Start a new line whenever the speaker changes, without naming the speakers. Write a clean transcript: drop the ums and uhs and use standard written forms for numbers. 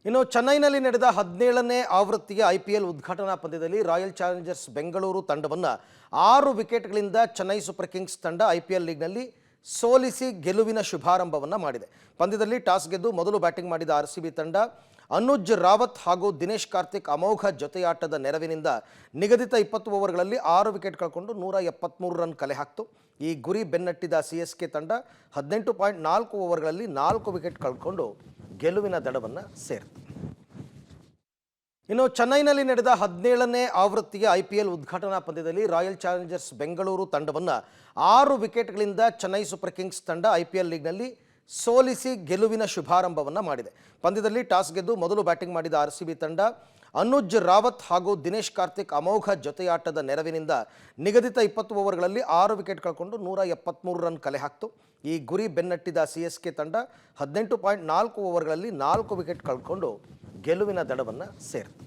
ಇನ್ನು ಚೆನ್ನೈನಲ್ಲಿ ನಡೆದ 17ನೇ ಆವೃತ್ತಿಯ ಐಪಿಎಲ್ ಉದ್ಘಾಟನಾ ಪಂದ್ಯದಲ್ಲಿ ರಾಯಲ್ ಚಾಲೆಂಜರ್ಸ್ ಬೆಂಗಳೂರು ತಂಡವನ್ನು 6 ವಿಕೆಟ್ಗಳಿಂದ ಚೆನ್ನೈ ಸೂಪರ್ ಕಿಂಗ್ಸ್ ತಂಡ ಐಪಿಎಲ್ ಲೀಗ್ನಲ್ಲಿ ಸೋಲಿಸಿ ಗೆಲುವಿನ ಶುಭಾರಂಭವನ್ನು ಮಾಡಿದೆ. ಪಂದ್ಯದಲ್ಲಿ ಟಾಸ್ ಗೆದ್ದು ಮೊದಲು ಬ್ಯಾಟಿಂಗ್ ಮಾಡಿದ ಆರ್ಸಿಬಿ ತಂಡ ಅನುಜ್ ರಾವತ್ ಹಾಗೂ ದಿನೇಶ್ ಕಾರ್ತಿಕ್ ಅಮೋಘ ಜೊತೆಯಾಟದ ನೆರವಿನಿಂದ ನಿಗದಿತ 20 ಓವರ್ಗಳಲ್ಲಿ 6 ವಿಕೆಟ್ ಕಳ್ಕೊಂಡು 173 ರನ್ ಕಲೆ ಹಾಕಿತು. ಈ ಗುರಿ ಬೆನ್ನಟ್ಟಿದ ಸಿಎಸ್ಕೆ ತಂಡ 18.4 ಓವರ್ಗಳಲ್ಲಿ 4 ವಿಕೆಟ್ ಕಳ್ಕೊಂಡು ಗೆಲುವಿನ ದಡವನ್ನು ಸೇರಿತು. ಇನ್ನು ಚೆನ್ನೈನಲ್ಲಿ ನಡೆದ 17ನೇ ಆವೃತ್ತಿಯ ಐಪಿಎಲ್ ಉದ್ಘಾಟನಾ ಪಂದ್ಯದಲ್ಲಿ ರಾಯಲ್ ಚಾಲೆಂಜರ್ಸ್ ಬೆಂಗಳೂರು ತಂಡವನ್ನು 6 ವಿಕೆಟ್ಗಳಿಂದ ಚೆನ್ನೈ ಸೂಪರ್ ಕಿಂಗ್ಸ್ ತಂಡ ಐಪಿಎಲ್ ಲೀಗ್ನಲ್ಲಿ ಸೋಲಿಸಿ ಗೆಲುವಿನ ಶುಭಾರಂಭವನ್ನು ಮಾಡಿದೆ. ಪಂದ್ಯದಲ್ಲಿ ಟಾಸ್ ಗೆದ್ದು ಮೊದಲು ಬ್ಯಾಟಿಂಗ್ ಮಾಡಿದ ಆರ್ಸಿಬಿ ತಂಡ ಅನುಜ್ ರಾವತ್ ಹಾಗೂ ದಿನೇಶ್ ಕಾರ್ತಿಕ್ ಅಮೋಘ ಜೊತೆಯಾಟದ ನೆರವಿನಿಂದ ನಿಗದಿತ 20 ಓವರ್ಗಳಲ್ಲಿ 6 ವಿಕೆಟ್ ಕಳ್ಕೊಂಡು 173 ರನ್ ಕಲೆ ಹಾಕಿತು. ಈ ಗುರಿ ಬೆನ್ನಟ್ಟಿದ ಸಿಎಸ್ಕೆ ತಂಡ 18.4 ಓವರ್ಗಳಲ್ಲಿ 4 ವಿಕೆಟ್ ಕಳ್ಕೊಂಡು ಗೆಲುವಿನ ದಡವನ್ನು ಸೇರಿತು.